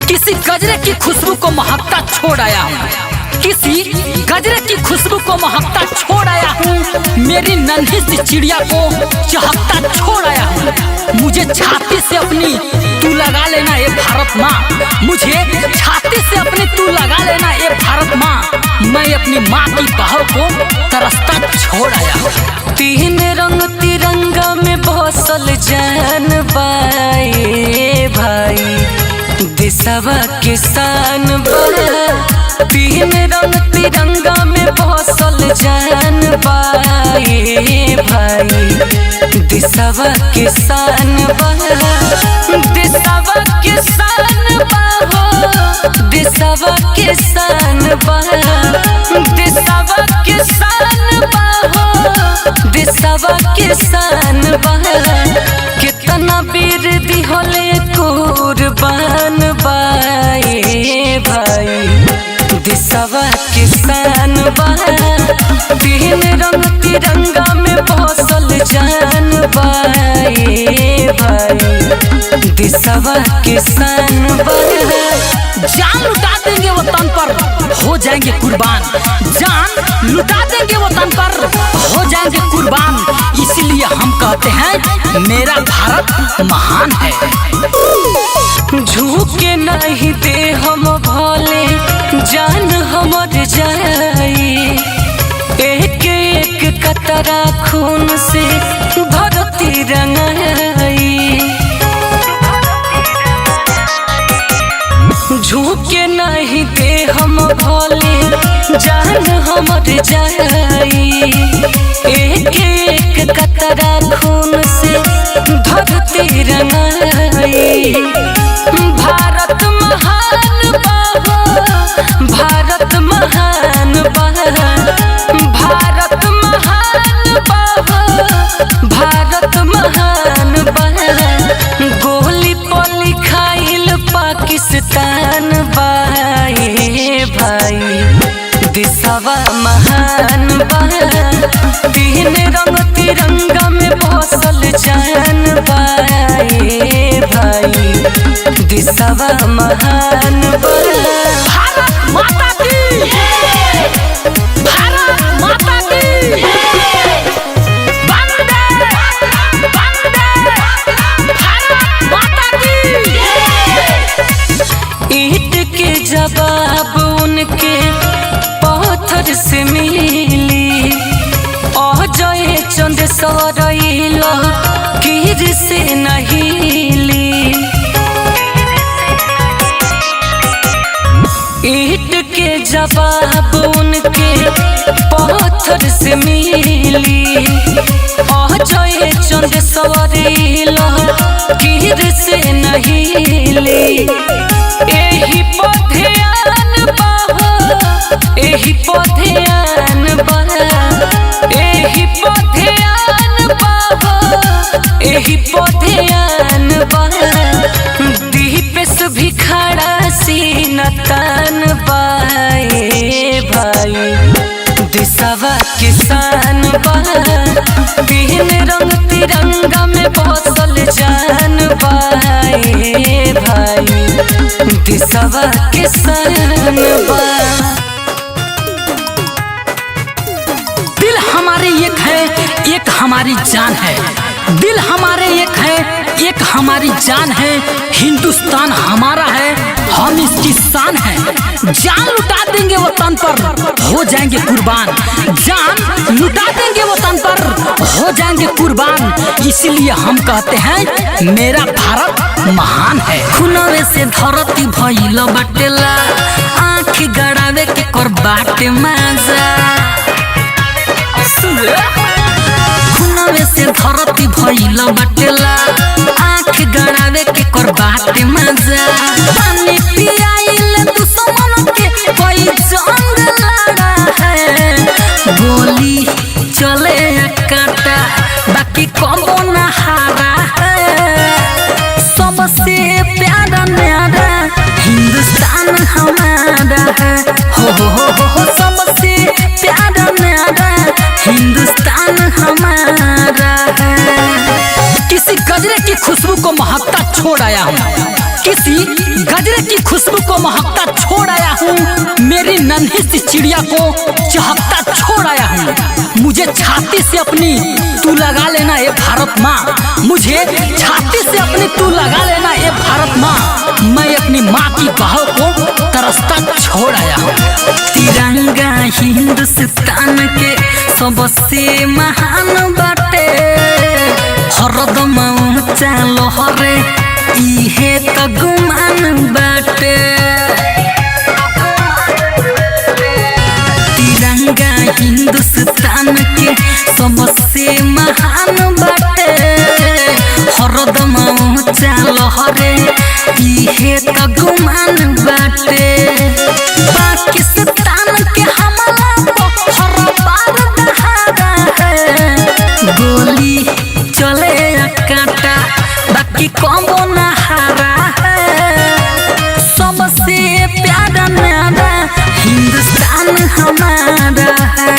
किसी गजरे की खुशबू को महकता छोड़ आया हूँ, किसी गजरे की खुशबू को महकता छोड़ आया हूँ। मेरी नन्ही सी चिड़िया को चहकता छोड़ आया हूँ। मुझे छाती से अपनी तू लगा लेना ए भारत माँ, मुझे छाती से अपनी तू लगा लेना ए भारत माँ। मैं अपनी माँ की बहाव को तरसता छोड़ आया हूँ। तीन रंग तिरंगा में बसल जान बाए भाई, देशवा के शान बा। तीन रंग तिरंगा में बसल जान बाए भाई, देशवा के शान बा। देशवा के शान बा हो, देशवा के शान बा। देशवा के शान बा हो, देशवा के शान बा। कितना वीर दिहले कुर्बान बाए भाई, देशवा के शान बा। तीन रंग तिरंगा में बसल जान बाए भाई, देशवा के शान बा। जान लुटा देंगे वतन पर हो जाएंगे कुर्बान, जान लुटा देंगे वतन पर हो जाएंगे कुर्बान। इसलिए हम कहते हैं मेरा भारत महान है। झुके नहीं दे हम भले जान हमर जाई, एक एक कतरा खून से धरती रंगाई। झुके नहीं दे हम भले जान हमर जाई, एक एक कतरा खून से धरती रंगाई। भारत महान बा हो, भारत महान बा। भारत महान बा हो, भारत महान बा। गोली पर लिखाइल पाकिस्तान बाए भाई, देशवा महान बा। तीन रंग तिरंगा में बसल जान बाए भाई, देशवा महान बा। भारत माता की, भारत माता की, वंदे वंदे भारत माता की। ईंट के जवाब उनके पत्थर से मिली, अजय चंद सरैला कीर से नहीं ली। ईंट के जवाब उनके पत्थर से मिली, अजय चंद सरैला कीर से नहीं ली। एही पधेयान बा हो, एही पधेयान बा। एही पधेयान बा हो, एही पधेयान बा। दीपेश भी खड़ा सीना तान बाए भाई, देशवा के शान बा। तीन रंग तिरंगा में बसल जान बाए भाई, देशवा के शान बा। दिल हमारे एक है, एक हमारी जान है। दिल हमारे एक है, एक हमारी जान है। हिंदुस्तान हमारा है, हम इसकी शान है। जान लुटा देंगे वतन पर हो जाएंगे कुर्बान, जान लुटा देंगे वतन पर हो जाएंगे कुर्बान। इसलिए हम कहते हैं मेरा भारत महान है। खुनवे से धरती भइल बटेला, आँख गड़ावे के कर बाटे मजा। खुनवे से धरती भइल बटेला, आँख गड़ावे के कर बाटे मजा। पानी पियाइल दुश्मन के कोई जंग लड़ा है, गोली चले काटा बाकी कबो न हारा है। सबसे प्यारा न्यारा हिंदुस्तान हमारा है, हो सबसे प्यारा न्यारा हिंदुस्तान हमारा है। किसी गजरे की खुशबू को महकता छोड़ आया हूँ, किसी गजरे की खुशबू को महकता छोड़ आया हूँ, मेरी नन्ही सी चिड़िया को चहकता छोड़ आया हूँ। मुझे छाती से अपनी तू लगा लेना ये भारत माँ, मुझे छाती से अपनी तू लगा लेना ये भारत माँ। मैं अपनी माँ की बाहों को तरसता छोड़ आया हूँ। तिरंगा हिंदुस्तान के सबसे महान बाटे, हरदम ऊंचा लहरे इहे तो गुमान बाटे। तिरंगा हिंदुस्तान के सबसे महान बाटे, हरदम ऊंचा लहरे इहे तो गुमान बाटे। पाकिस्तान के हमला को हर बार दहाड़ा है, गोली चले या कांटा बाकी कौनो ना हारा है। सबसे प्यारा न्यारा हिंदुस्तान हमारा है,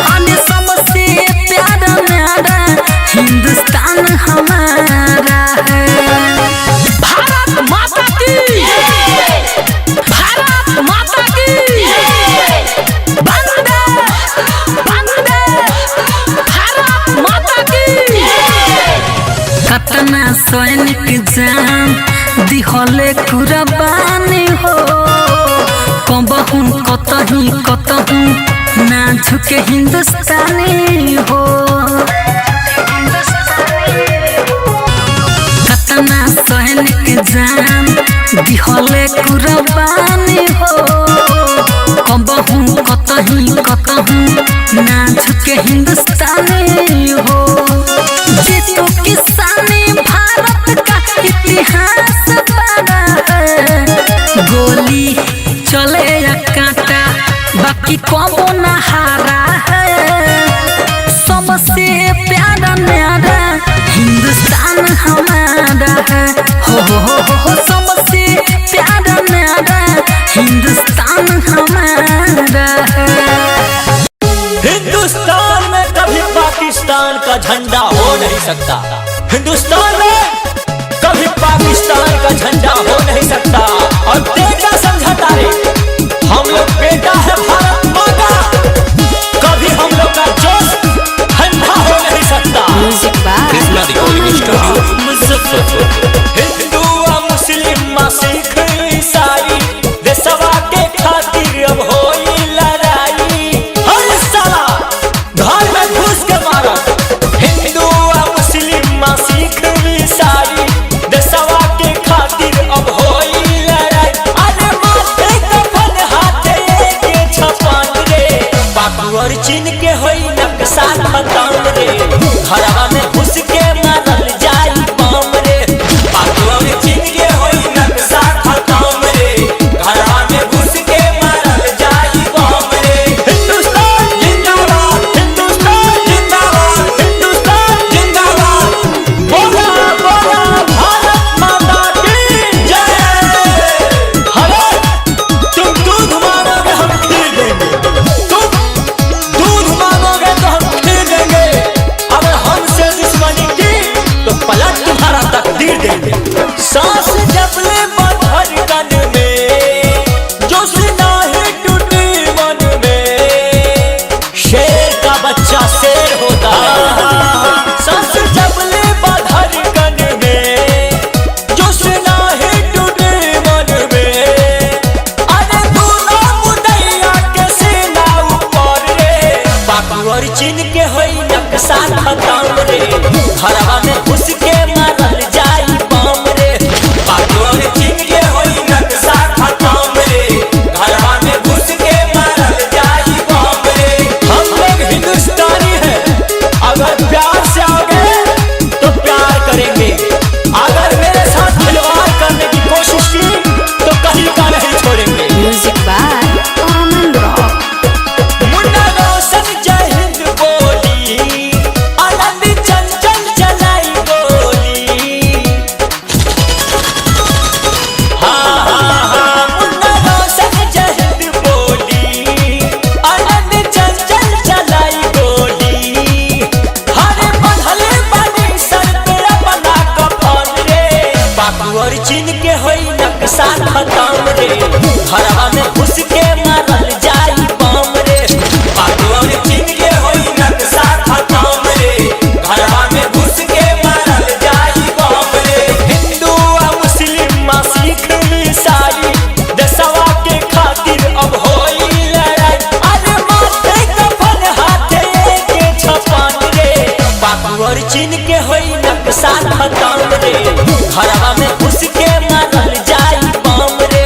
और सबसे प्यारा न्यारा हिंदुस्तान हमारा है। भारत माता की, भारत माता की, वंदे वंदे भारत माता की। कतना सैनिक जान दिहले कुर्बानी हो, कबहू कतही कतहू ना झुके हिंदुस्तानी हो। कतना सैनिक जान दिहले कुर्बानी हो, कबहू कतही कतहू ना झुके हिंदुस्तानी हो। जीतो किसानी भारत का इतिहास बड़ा है, गोली चले या कांटा बाकी कबो ना हारा है। सबसे प्यारा न्यारा हिंदुस्तान हमारा है, हो सबसे प्यारा न्यारा हिंदुस्तान हमारा है। हिंदुस्तान में कभी पाकिस्तान का झंडा हो नहीं सकता, हिंदुस्तान में कभी पाकिस्तान का झंडा हो नहीं सकता। और बेटा समझाता रे, हम लोग बेटा है भारत माँ का, कभी हम लोग का जोश ठंडा हो नहीं सकता। हिंदू मुस्लिम सिख ईसाई देशवा के खातिर अब होई लड़ाई। हर साला घर में घुस के मारा, हिंदू मुस्लिम सिख ईसाई देशवा के खातिर अब होई लड़ाई। अरे माथे कफन हाथे रे, घरवा में घुस के मारल जाई बम रे। पाक और चीन के होई नक्शा खत्म रे, घरवा में घुस के मारल जाई बम रे। हिंदू आ मुस्लिम आ सिख ईसाई देशवा के खातिर अब होई लड़ाई। अरे माथे कफन हाथे के छपन रे, पाक और चीन के होई नक्शा खत्म रे, घरवा में घुस के मारल जाई बम रे।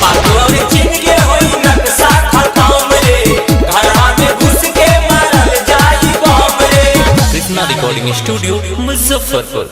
पाक और चीन के होई नक्शा खत्म रे, घरवा में घुस के मारल जाई बम रे। Krishna recording studio Muzaffarpur.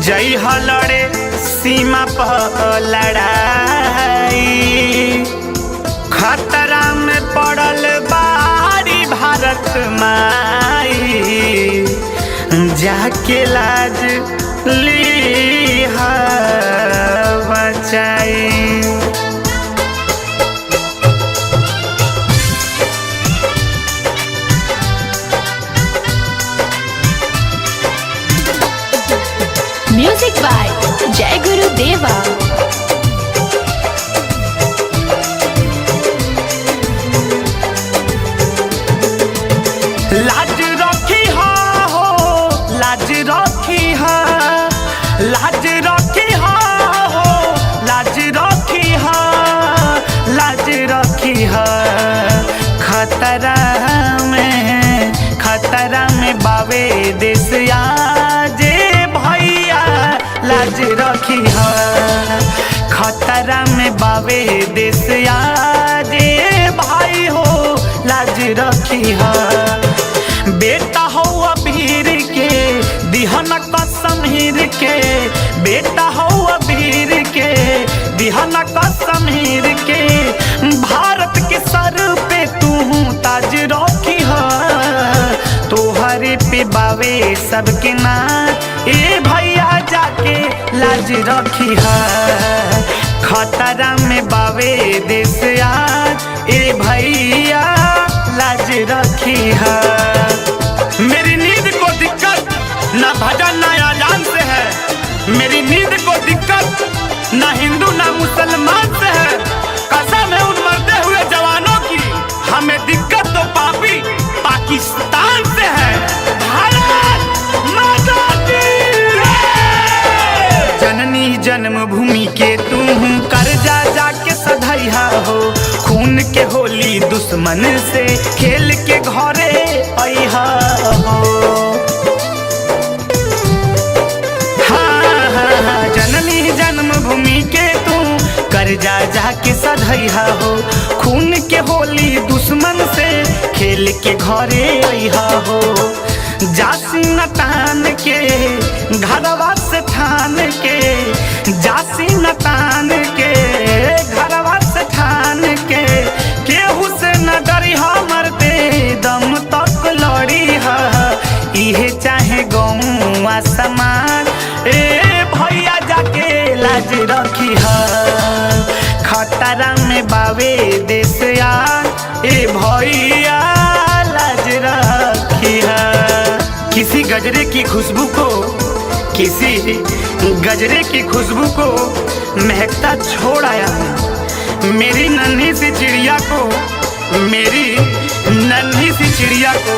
जई लड़े सीमा पर लड़ाई, खतरा में पड़ल बारी भारत माई, जाके लाज ली बचाई। Music Music by Jai Guru Deva. लाज रखी हो लाज रखी हो लाज रखी हो लाज रखी हो लाज रखी हो खतरा में बावे देश आजे भैया लाज रखी हो खतरा में बावे देश आजे भाई हो लाज रखी हो बेटा हो अबीर के दिहन कसम हीर के बेटा हो अबीर के दिहन कसम हीर के भारत के सर पे तू ताज रखी हो तोहरे पे बावे सबके नाच ए भैया जाके लाज रखी हो खतरा में बावे देश आज ए भैया लाज रखी है। मेरी नींद को दिक्कत ना भजन ना अजान से है मेरी नींद को दिक्कत ना हिंदू ना मुसलमान से है कसम है उन मरते हुए जवानों की हमें दिक्कत तो पापी पाकिस्तान से है। भारत माता की जननी जन्मभूमि के तू कर्जा जाके सधैया हो खून के होली दुश्मन से खेल के घरे अइहा हो हाँ, जननी जन्मभूमि के तू कर्जा जाके सधैया हो खून के होली दुश्मन से खेल के घरे अइहा हो जासी न तान के घरवा से ठान के जासी न तान के घरवा से ठान के केहू से न डरी मरते दम तक लड़ी है इहे चाहे गौवा समाज ए भैया जाके लाज रखी है खतरा में बावे देश यार ए भैया लाज रखी है। किसी गजरे की खुशबू को किसी गजरे की खुशबू को महकता छोड़ आया हूँ मेरी नन्ही सी चिड़िया को मेरी नन्ही सी चिड़िया को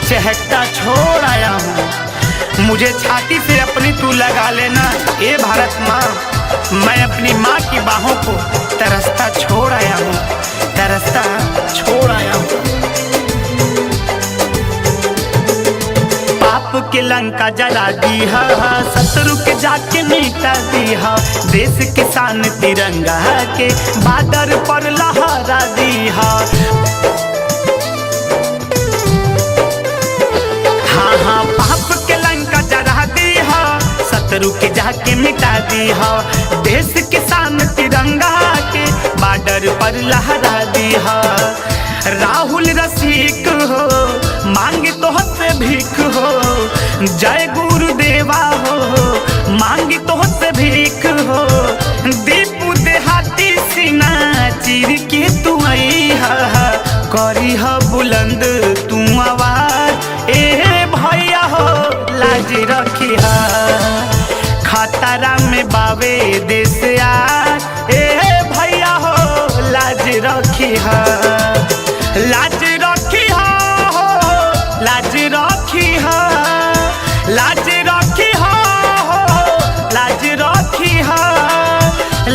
चहकता छोड़ आया हूँ मुझे छाती से अपनी तू लगा लेना ए भारत माँ मैं अपनी माँ की बाहों को तरसता छोड़ आया हूँ तरसता छोड़ आया हूँ। पाप के लंका जला दी है शत्रु के जाके मिटा दी है देश के शान तिरंगा के बादर पर लहरा दी है। हाँ हाँ पाप के लंका जला दी है शत्रु के जाके मिटा दी है देश के शान तिरंगा के बादर पर लहरा दी है। राहुल रसिक हो मांगे तो से भीख हो जय गुरुदेवा हो मांगी तो से भीख हो दीपू देहाती सीना चीर के तू आई करी ह बुलंद तू आवाज ए भैया हो लाज रखी है खतरा में बावे देश आज ए भैया हो लाज रखी है लाज रखी हो लाज रखी हो लाज रखी हो लाज रखी हो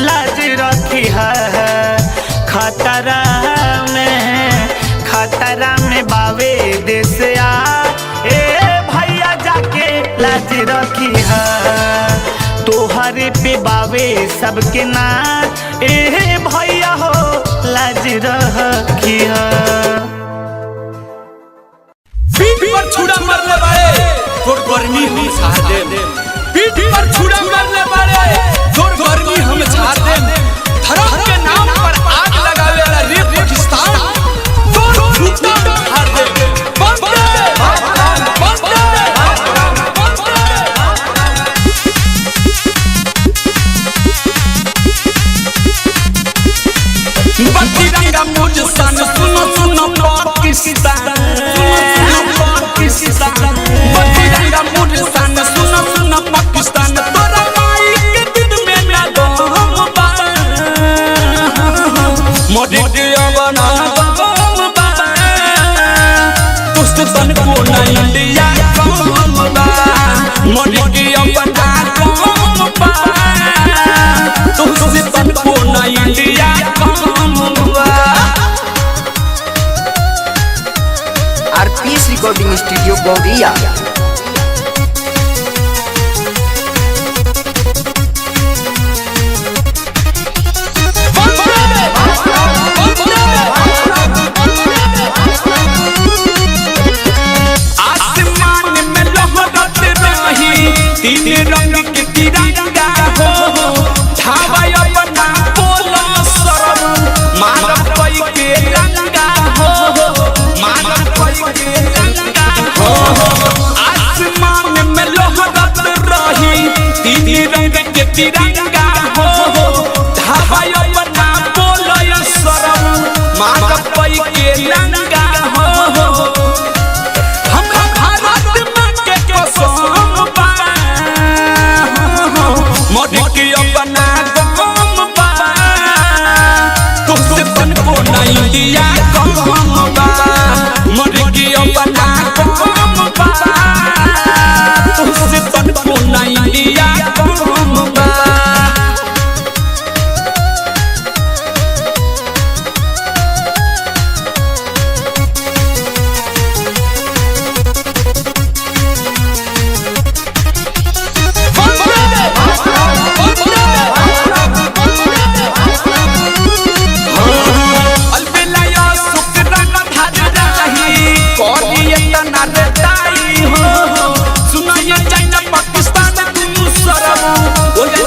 लाज रखी है खतरा में बावे देश आज ए भैया जाके लाज रखी है तोहरे पे बावे सबके नाच ए भैया हो लाज रखी है। पीठ पर छुरा मरने वाले तो गर्मी हम झाड़ दे पीठ पर छुरा मरने वाले तो गर्मी हम झाड़ दे धर्म के नाम पर आग लगावे वाला रे पाकिस्तान तो छुरा झाड़ दे बंदे बत्ती रंगा मुझ सन सुनो सुनो पाकिस्तान बत्ती रंगा मुझ सन सुनो सुनो पाकिस्तान गौरिया। आसमान में लहरत रही तीन रंग के तिरंगा हो, ठावय अपना बोला सरम मारत पई के रंगा हो, मारत पई के रंगा हो। आसमान में लहरत रही तीन रंग के तिरंगा हो, ठावय अपना बोला सरम मारत पई के रंगा हो। इंडिया कम बा मुर्गी बना कम बा तुझसे तनको ना इंडिया कम बा।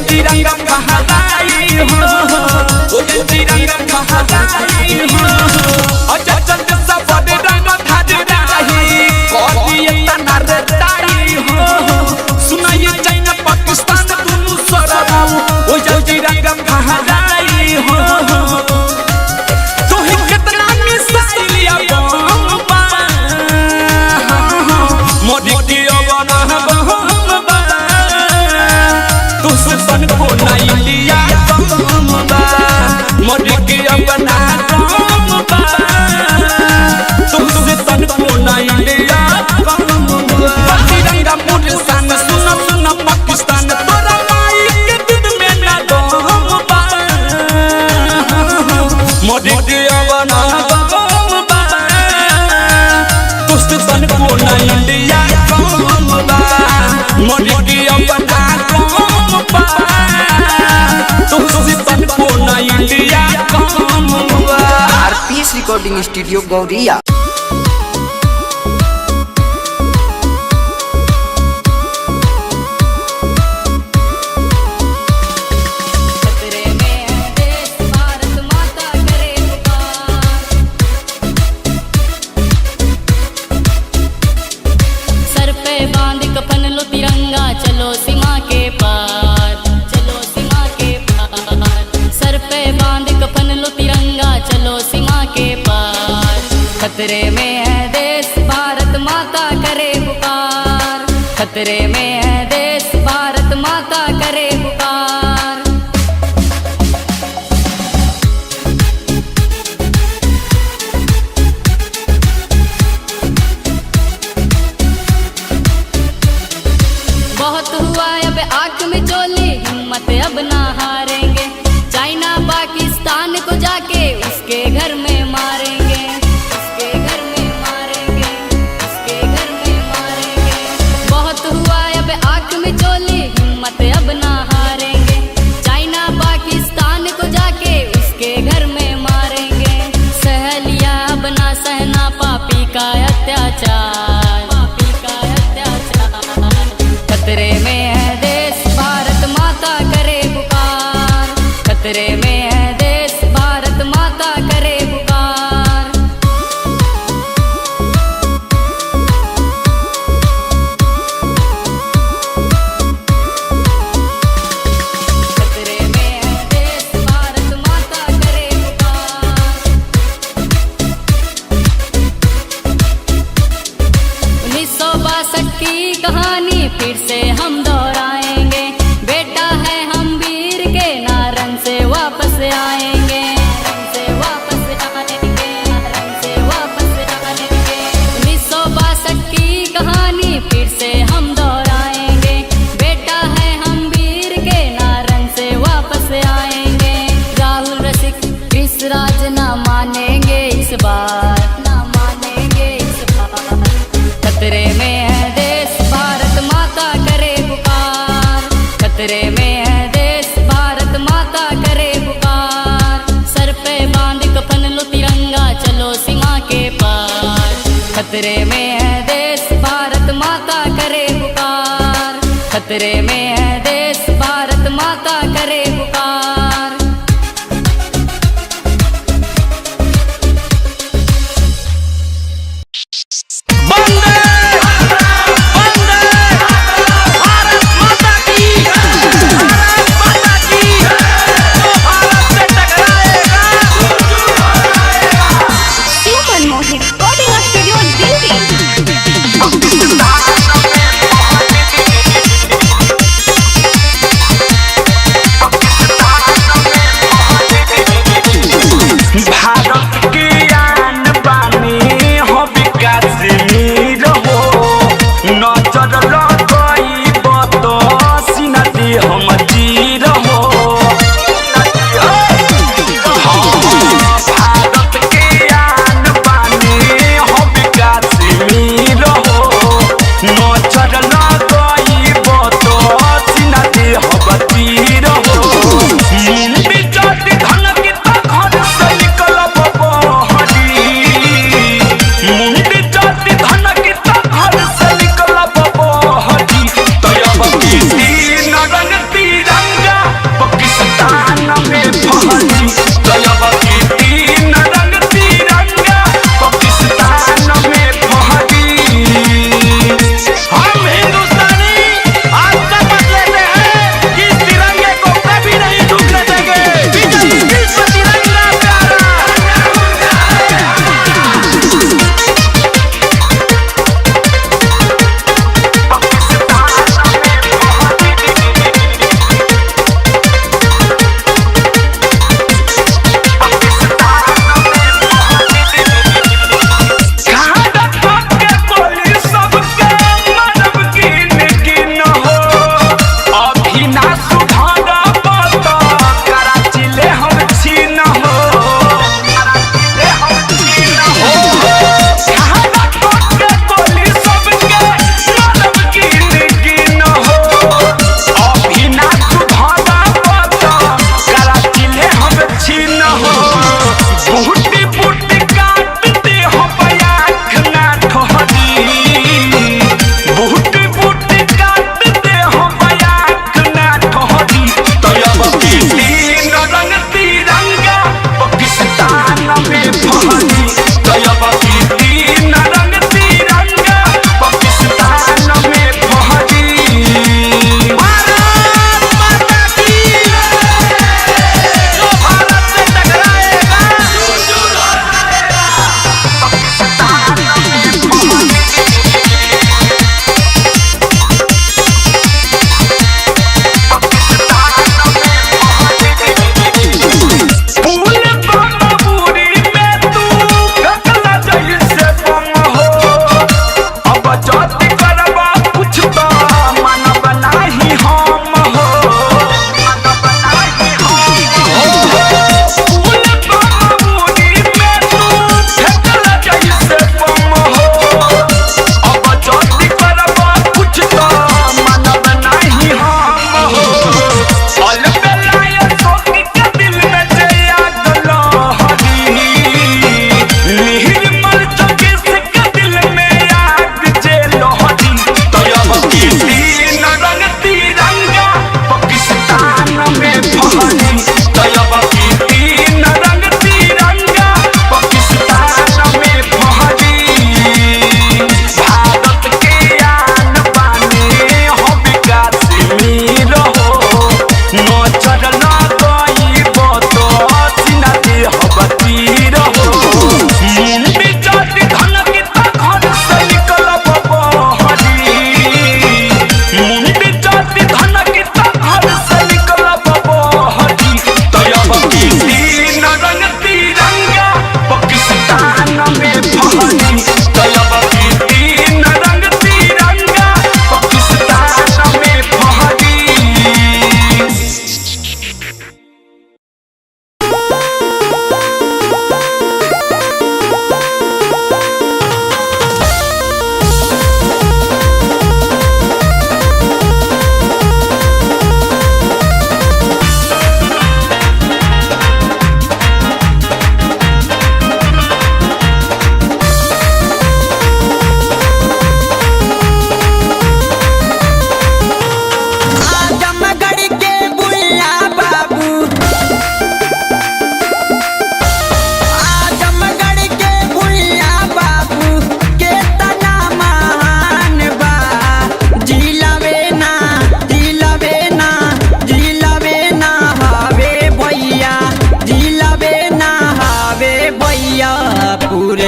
तिरंगा फहराई हो, तिरंगा फहराई हो, अजय चंद सब रंग धराई कोई तना रटाई हो। सुनाइए चाइना पाकिस्तान दोनों सरब ओ तिरंगा फहराई हो। तो ही कितना मिसाइल या बम बा मोदी की बना बम बा तुझसे तनको ना इंडिया कम बा मोदी की अपना कम बा तुझसे तनको ना इंडिया कम बा। तिरंगा मुर्सान सुन सुन पाकिस्तान तोरा माई के दूध में ना दम बा मोदी की अपना कम बा तुझसे तनको ना इंडिया कम बा मोदी की अपना आरपीएस रिकॉर्डिंग स्टूडियो गौरिया। सर पे बांध कफन लो तिरंगा चलो सीमा के पार, चलो सीमा के पार। सर पे बांध कफन लो तिरंगा चलो सीमा के पार। खतरे खतरे में है देश भारत माता करे पुकार, खतरे में है देश भारत माता करे पुकार। वंदे वंदे भारत माता की, भारत माता की, जो भारत से टकराएगा शिव मनमोहन रिकॉर्डिंग स्टूडियो दिल्ली।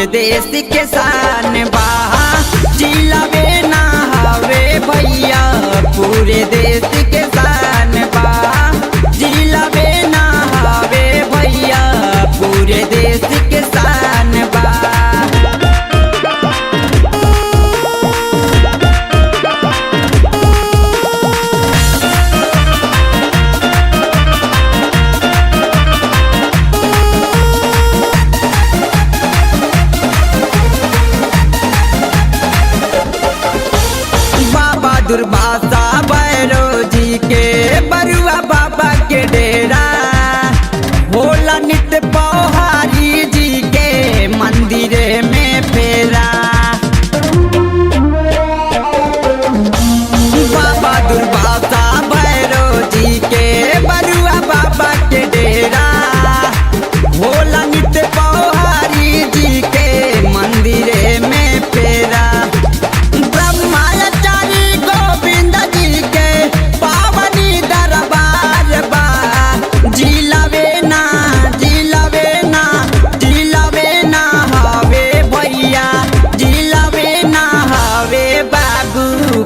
पूरे देश के शान बा जिलावे ना हवे भैया पूरे देश के शान बा जिलावे ना हवे भैया पूरे देश के शान बा। दुर्भाषा भैरो जी के बरुआ बाबा के डेरा भोला नित्य पौहारी जी के मंदिर में फेरा। बाबा दुर्भाषा भैरो जी के बरुआ बाबा के डेरा भोला नित्य पौहारी जी के मंदिर में फेरा।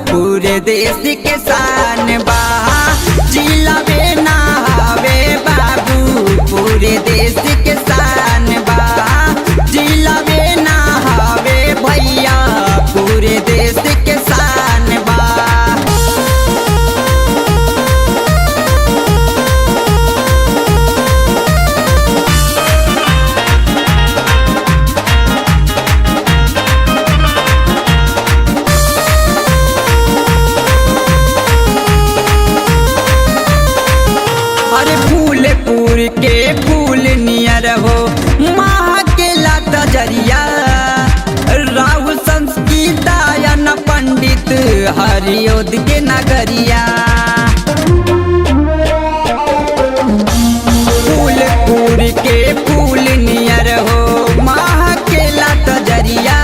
पूरे देश के शान बा जिलावे ना हवे बाबू पूरे देश के शान बा जिलावे ना हवे भैया पूरे देश के शान बा। फूलपुर के फूल नियर हो माँ के लाता जरिया राहुल संस्कृतायन पंडित हरियोद के नगरिया। फूलपुर के फूल नियर हो माँ के लाता जरिया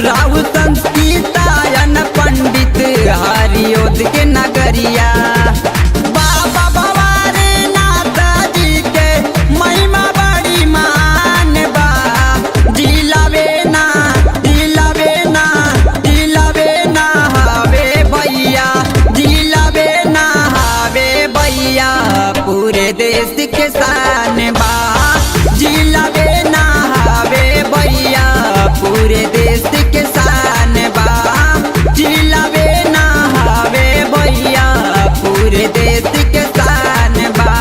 राहुल संस्कृतायन पंडित हरियोद के नगरिया। पूरे देश के शान बा जिलावे ना हवे भैया पूरे देश के शान बा जिलावे ना हवे भैया पूरे देश के शान बा।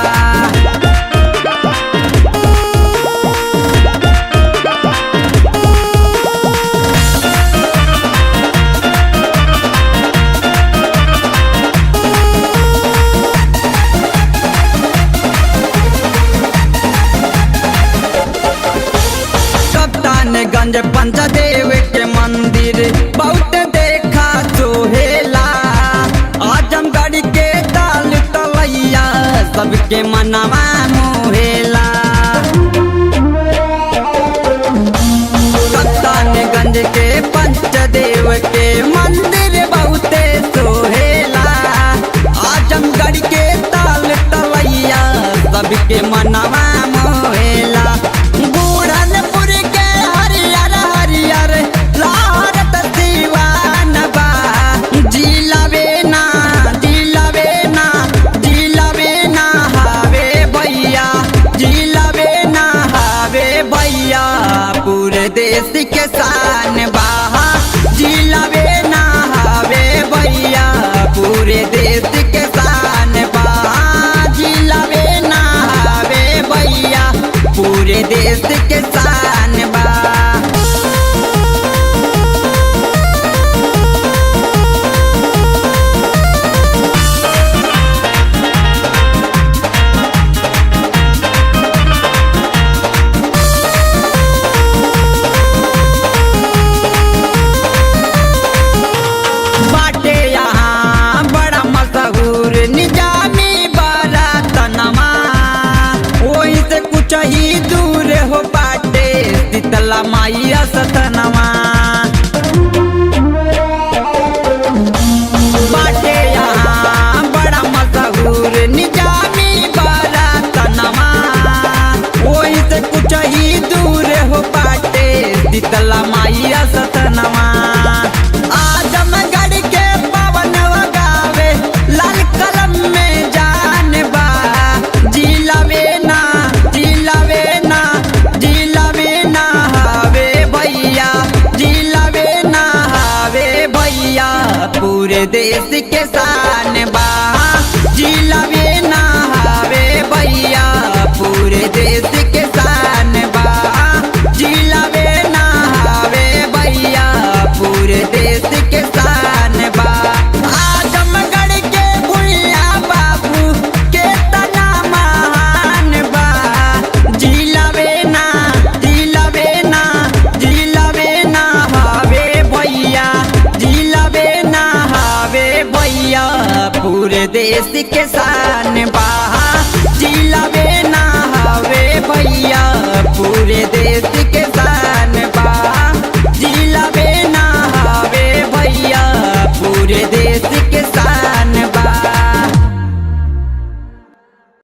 गंज पंचदेव के मंदिर बहुत देखा सोहेला आजमगढ़ के ताल तलैया सबके मनवा मोहेला। गंज के पंचदेव के मंदिर बहुत सोहेला आजमगढ़ के ताल तलैया सबके मनवा मोहेला। पूरे देश के शान बा जिलावे ना हवे भैया पूरे देश के शान बा जिलावे ना हवे भैया पूरे देश के शान बा। ही दूर हो बाटे शीतला माइया सतनवा बाटे यहाँ बड़ा मशहूर निजामी बारा तनवा वही से कुछ ही दूर हो बाटे देश के शान बा जिलावे ना हवे भैया पूरे देश के शान बा जिलावे ना हवे भैया पूरे देश के शान बा आजमगढ़ के भुइया बाबू के तना महान बा जिलावे ना हवे भैया जिलावे ना हवे भैया पूरे देश के शान बा जिलावे ना हवे भैया पूरे देश के शान बा जिलावे ना हवे भैया पूरे देश के शान